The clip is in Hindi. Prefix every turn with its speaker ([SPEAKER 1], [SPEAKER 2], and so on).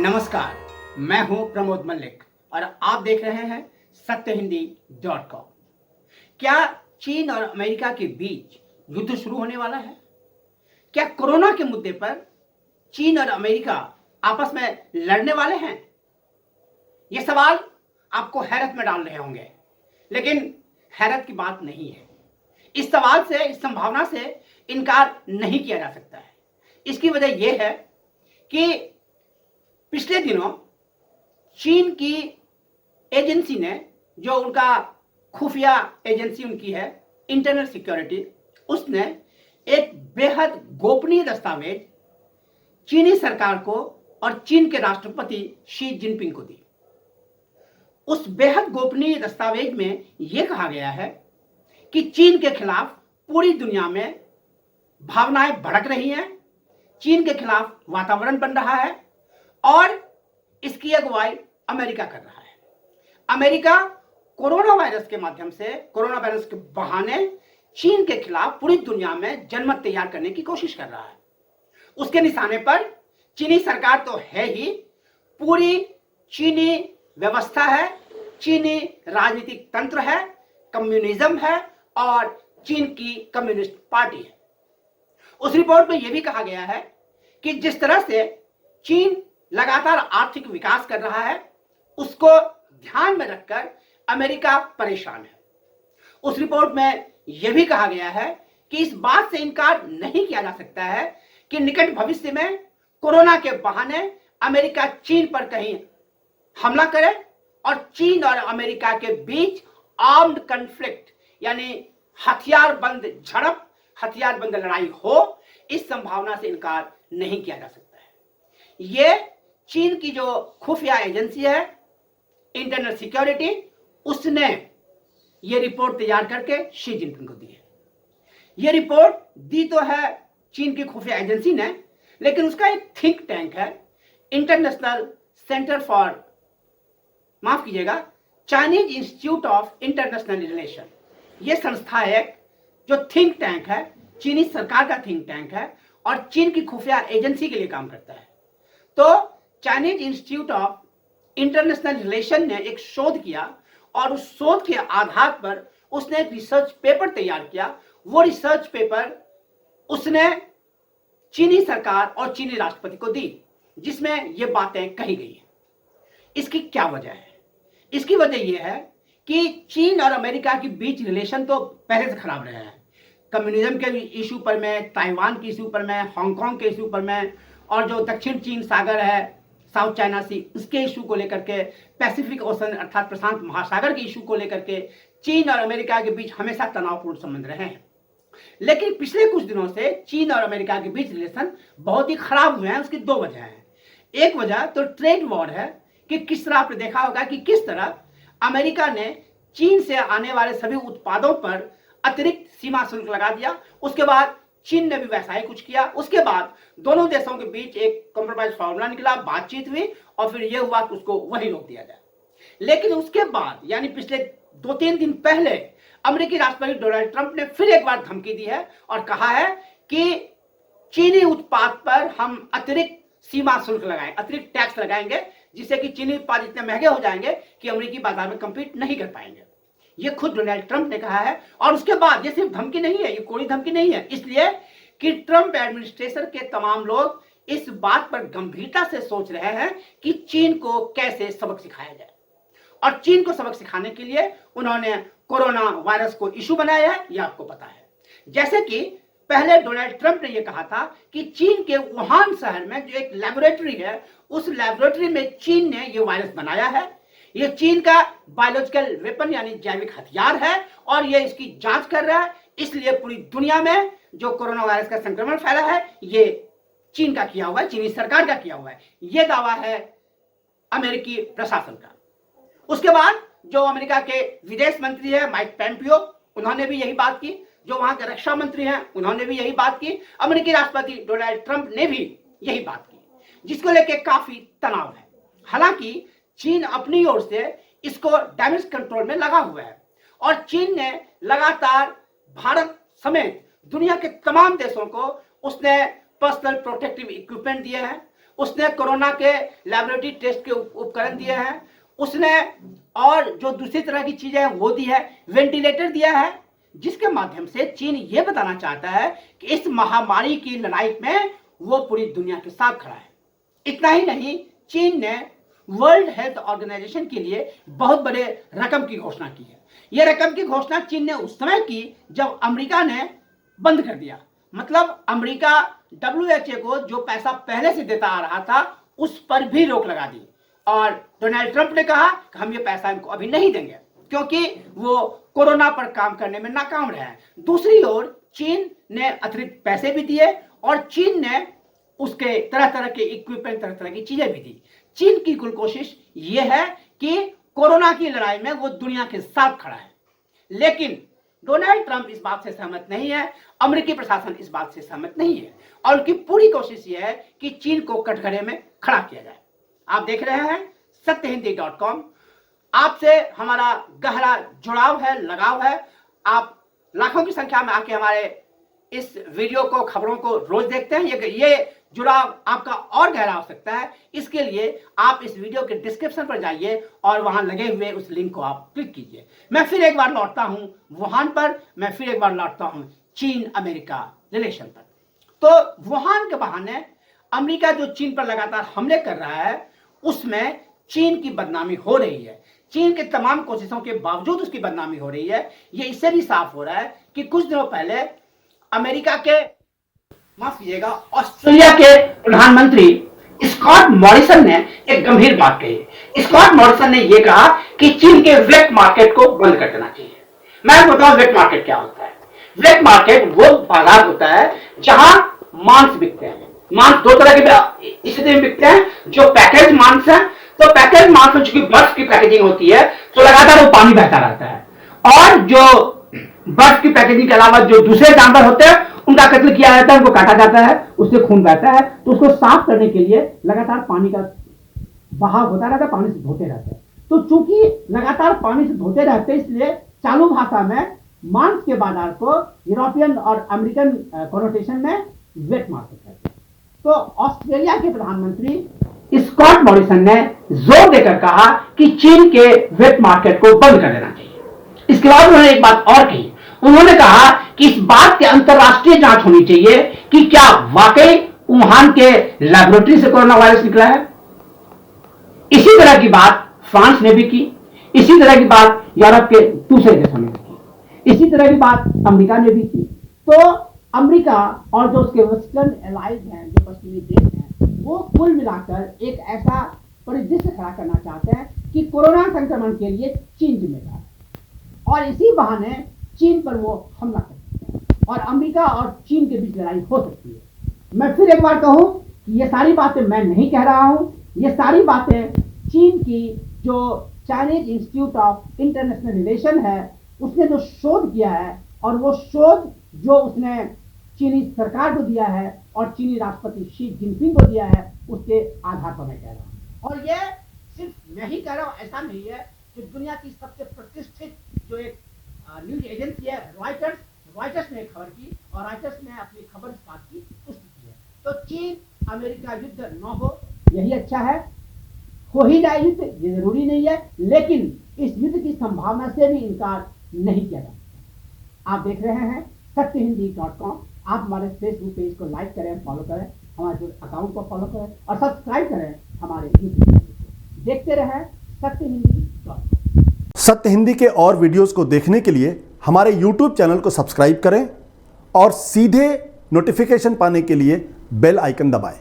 [SPEAKER 1] नमस्कार, मैं हूं प्रमोद मल्लिक और आप देख रहे हैं सत्यहिंदी.com। क्या चीन और अमेरिका के बीच युद्ध शुरू होने वाला है? क्या कोरोना के मुद्दे पर चीन और अमेरिका आपस में लड़ने वाले हैं? ये सवाल आपको हैरत में डाल रहे होंगे, लेकिन हैरत की बात नहीं है। इस सवाल से, इस संभावना से इनकार नहीं किया जा सकता है। इसकी वजह यह है कि पिछले दिनों चीन की एजेंसी ने, जो उनका खुफिया एजेंसी उनकी है इंटरनल सिक्योरिटी, उसने एक बेहद गोपनीय दस्तावेज चीनी सरकार को और चीन के राष्ट्रपति शी जिनपिंग को दी। उस बेहद गोपनीय दस्तावेज में यह कहा गया है कि चीन के खिलाफ पूरी दुनिया में भावनाएं भड़क रही हैं, चीन के खिलाफ वातावरण बन रहा है और इसकी अगुवाई अमेरिका कर रहा है। अमेरिका कोरोना वायरस के माध्यम से, कोरोना वायरस के बहाने चीन के खिलाफ पूरी दुनिया में जनमत तैयार करने की कोशिश कर रहा है। उसके निशाने पर चीनी सरकार तो है ही, पूरी चीनी व्यवस्था है, चीनी राजनीतिक तंत्र है, कम्युनिज्म है और चीन की कम्युनिस्ट पार्टी है। उस रिपोर्ट में यह भी कहा गया है कि जिस तरह से चीन लगातार आर्थिक विकास कर रहा है, उसको ध्यान में रखकर अमेरिका परेशान है। उस रिपोर्ट में यह भी कहा गया है कि इस बात से इनकार नहीं किया जा सकता है कि निकट भविष्य में कोरोना के बहाने अमेरिका चीन पर कहीं हमला करे और चीन और अमेरिका के बीच आर्म्ड कॉन्फ्लिक्ट यानी हथियारबंद झड़प, हथियारबंद लड़ाई हो। इस संभावना से इनकार नहीं किया जा सकता है। यह चीन की जो खुफिया एजेंसी है इंटरनल सिक्योरिटी, उसने ये रिपोर्ट तैयार करके शी जिनपिंग को दी है। ये रिपोर्ट दी तो है चीन की खुफिया एजेंसी ने, लेकिन उसका एक थिंक टैंक है इंटरनेशनल सेंटर फॉर, माफ कीजिएगा, Chinese institute of international relation. ये संस्था है जो थिंक टैंक है, चीनी सरकार का थिंक टैंक है और चीन की खुफिया एजेंसी के लिए काम करता है। तो Chinese institute of international relation ने एक शोध किया और उस शोध के आधार पर उसने एक रिसर्च पेपर तैयार किया। वो रिसर्च पेपर उसने चीनी सरकार और चीनी राष्ट्रपति को दी, जिसमें ये बातें कही गई हैं। इसकी क्या वजह है? इसकी वजह यह है कि चीन और अमेरिका के बीच रिलेशन तो पहले से खराब रहे हैं। कम्युनिज्म के इशू पर में, ताइवान के इशू पर में, हांगकांग के इशू पर में, और जो दक्षिण चीन सागर है, साउथ चाइना सी, उसके इशू को लेकर के, पैसिफिक ओशन अर्थात प्रशांत महासागर के इशू को लेकर के चीन और अमेरिका के बीच हमेशा तनावपूर्ण संबंध रहे हैं। लेकिन पिछले कुछ दिनों से चीन और अमेरिका के बीच रिलेशन बहुत ही खराब हुए हैं। उसकी दो वजह हैं। एक वजह तो ट्रेड वॉर है कि किस तरह आपने देखा होगा कि किस तरह अमेरिका ने चीन से आने वाले सभी उत्पादों पर अतिरिक्त सीमा शुल्क लगा दिया। उसके बाद चीन ने भी वैसा ही कुछ किया। उसके बाद दोनों देशों के बीच एक कॉम्प्रोमाइज फॉर्मूला निकला, बातचीत हुई और फिर यह हुआ कि उसको वही रोक दिया जाए। लेकिन उसके बाद यानी पिछले 2-3 दिन पहले अमेरिकी राष्ट्रपति डोनाल्ड ट्रंप ने फिर एक बार धमकी दी है और कहा है कि चीनी उत्पाद पर हम अतिरिक्त सीमा शुल्क लगाएं, अतिरिक्त टैक्स लगाएंगे, जिससे कि चीनी उत्पाद इतने महंगे हो जाएंगे कि अमेरिकी बाजार में कम्पीट नहीं कर पाएंगे। ये खुद डोनाल्ड ट्रंप ने कहा है। और उसके बाद ये सिर्फ धमकी नहीं है, ये कोई धमकी नहीं है, इसलिए कि ट्रंप एडमिनिस्ट्रेशन के तमाम लोग इस बात पर गंभीरता से सोच रहे हैं कि चीन को कैसे सबक सिखाया जाए। और चीन को सबक सिखाने के लिए उन्होंने कोरोना वायरस को इशू बनाया है, यह आपको पता है। जैसे कि पहले डोनाल्ड ट्रंप ने यह कहा था कि चीन के वुहान शहर में जो एक लेबोरेटरी है, उस लेबोरेटरी में चीन ने यह वायरस बनाया है। यह चीन का बायोलॉजिकल वेपन यानी जैविक हथियार है और यह इसकी जांच कर रहा है। इसलिए पूरी दुनिया में जो कोरोना वायरस का संक्रमण फैला है, यह चीन का किया हुआ है, चीनी सरकार का किया हुआ है। यह दावा है अमेरिकी प्रशासन का। उसके बाद जो अमेरिका के विदेश मंत्री है माइक पोम्पियो, उन्होंने भी यही बात की। जो वहां के रक्षा मंत्री हैं, उन्होंने भी यही बात की। अमेरिकी राष्ट्रपति डोनाल्ड ट्रंप ने भी यही बात की, जिसको लेकर काफी तनाव है। हालांकि चीन अपनी ओर से इसको डैमेज कंट्रोल में लगा हुआ है और चीन ने लगातार भारत समेत दुनिया के तमाम देशों को उसने पर्सनल प्रोटेक्टिव इक्विपमेंट दिए हैं। उसने कोरोना के लैबोरेटरी टेस्ट के उपकरण दिए हैं, उसने और जो दूसरी तरह की चीजें हैं वो दी है, वेंटिलेटर दिया है, जिसके माध्यम से चीन ये बताना चाहता है कि इस महामारी की लड़ाई में वो पूरी दुनिया के साथ खड़ा है। इतना ही नहीं, चीन ने वर्ल्ड हेल्थ ऑर्गेनाइजेशन के लिए बहुत बड़े रकम की घोषणा की है। यह रकम की घोषणा चीन ने उस समय की जब अमेरिका ने बंद कर दिया। मतलब अमेरिका WHO को जो पैसा पहले से देता आ रहा था उस पर भी रोक लगा दी, और डोनाल्ड ट्रंप ने कहा कि हम ये पैसा इनको अभी नहीं देंगे क्योंकि वो कोरोना पर काम करने में नाकाम रहे हैं। दूसरी ओर चीन ने अतिरिक्त पैसे भी दिए और चीन ने उसके तरह तरह के इक्विपमेंट, तरह तरह की चीजें भी दी। चीन की कुल कोशिश ये है कि कोरोना की लड़ाई में वो दुनिया के साथ खड़ा है। लेकिन डोनाल्ड ट्रंप इस बात से सहमत नहीं है, अमेरिकी प्रशासन इस बात से सहमत नहीं है, और उनकी पूरी कोशिश ये है कि चीन को कटघरे में खड़ा किया जाए। आप देख रहे हैं सत्यहिंदी.com। आपसे हमारा गहरा जुड़ाव है, लगाव है। आप लाखों की संख्या में आके हमारे इस वीडियो को, खबरों को रोज देखते हैं। ये जुड़ाव आपका और गहरा हो सकता है। इसके लिए आप इस वीडियो के डिस्क्रिप्शन पर जाइए और वहां लगे हुए उस लिंक को आप क्लिक कीजिए। मैं फिर एक बार लौटता हूं वुहान पर, मैं फिर एक बार लौटता हूं चीन अमेरिका रिलेशन पर। तो वुहान के बहाने अमेरिका जो चीन पर लगातार हमले कर रहा है उसमें चीन की बदनामी हो रही है। चीन के तमाम कोशिशों के बावजूद उसकी बदनामी हो रही है। ये इससे भी साफ हो रहा है कि कुछ दिनों पहले अमेरिका के, माफ कीजिएगा, ऑस्ट्रेलिया के प्रधानमंत्री स्कॉट मॉरिसन ने एक गंभीर बात कही। स्कॉट मॉरिसन ने यह कहा कि चीन के वेट मार्केट को बंद कर देना चाहिए। मैं बताऊं वेट मार्केट क्या होता है। वेट मार्केट वो बाजार होता है जहां मांस बिकते हैं। मांस दो तरह के स्थिति में बिकते हैं, जो पैकेज मांस है। तो पैकेज मांस में चूंकि बर्फ की पैकेजिंग होती है तो लगातार वो पानी बहता रहता है, और जो बर्फ की पैकेजिंग के अलावा जो दूसरे जानवर होते हैं उनका कत्ल किया जाता है, उनको काटा जाता है, उससे खून बहता है, तो उसको साफ करने के लिए लगातार पानी का बहाव होता रहता है, पानी से धोते रहते हैं। तो चूंकि लगातार पानी से धोते रहते हैं, इसलिए चालू भाषा में मांस के बाजार को यूरोपियन और अमेरिकन कोनोटेशन में वेट मार्केट कहते हैं। तो ऑस्ट्रेलिया के प्रधानमंत्री स्कॉट मॉरिसन ने जोर देकर कहा कि चीन के वेट मार्केट को बंद कर देना चाहिए। इसके बाद उन्होंने एक बात और कही। उन्होंने कहा कि इस बात की अंतरराष्ट्रीय जांच होनी चाहिए कि क्या वाकई वुहान के लैबोरेटरी से कोरोना वायरस निकला है। इसी तरह की बात फ्रांस ने भी की, इसी तरह की बात यूरोप के दूसरे देशों ने भी की, इसी तरह की बात अमेरिका ने भी की। तो अमेरिका और जो उसके वेस्टर्न एलाइज हैं, जो पश्चिमी देश हैं, वो कुल मिलाकर एक ऐसा परिदृश्य खड़ा करना चाहते हैं कि कोरोना संक्रमण के लिए चीन जिम्मेदार है, और इसी बहाने चीन पर वो हमला कर सकते हैं और अमेरिका और चीन के बीच लड़ाई हो सकती है। मैं फिर एक बार कहूं कि ये सारी बातें मैं नहीं कह रहा हूं, ये सारी बातें चीन की जो Chinese institute of international relation है उसने जो शोध किया है, और वो शोध जो उसने चीनी सरकार को दिया है और चीनी राष्ट्रपति शी जिनपिंग को दिया है, उसके आधार पर मैं कह रहा हूं। और ये सिर्फ मैं ही कह रहा हूं, ऐसा नहीं है कि दुनिया की सबसे प्रतिष्ठित जो एक न्यूज एजेंसी है रॉयटर्स ने खबर की, और रॉयटर्स ने अपनी खबर इस बात की पुष्टि की है। तो चीन अमेरिका युद्ध न हो यही अच्छा है, हो ही जाए युद्ध ये जरूरी नहीं है, लेकिन इस युद्ध की संभावना से भी इनकार नहीं किया जा सकता। आप देख रहे हैं सत्यहिंदी.com। आप हमारे फेसबुक पेज को लाइक करें, फॉलो करें, हमारे अकाउंट को फॉलो करें और सब्सक्राइब करें हमारे यूट्यूब चैनल को। देखते रहें सत्यहिंदी.com।
[SPEAKER 2] सत्य हिंदी के और वीडियोस को देखने के लिए हमारे YouTube चैनल को सब्सक्राइब करें और सीधे नोटिफिकेशन पाने के लिए बेल आइकन दबाएं।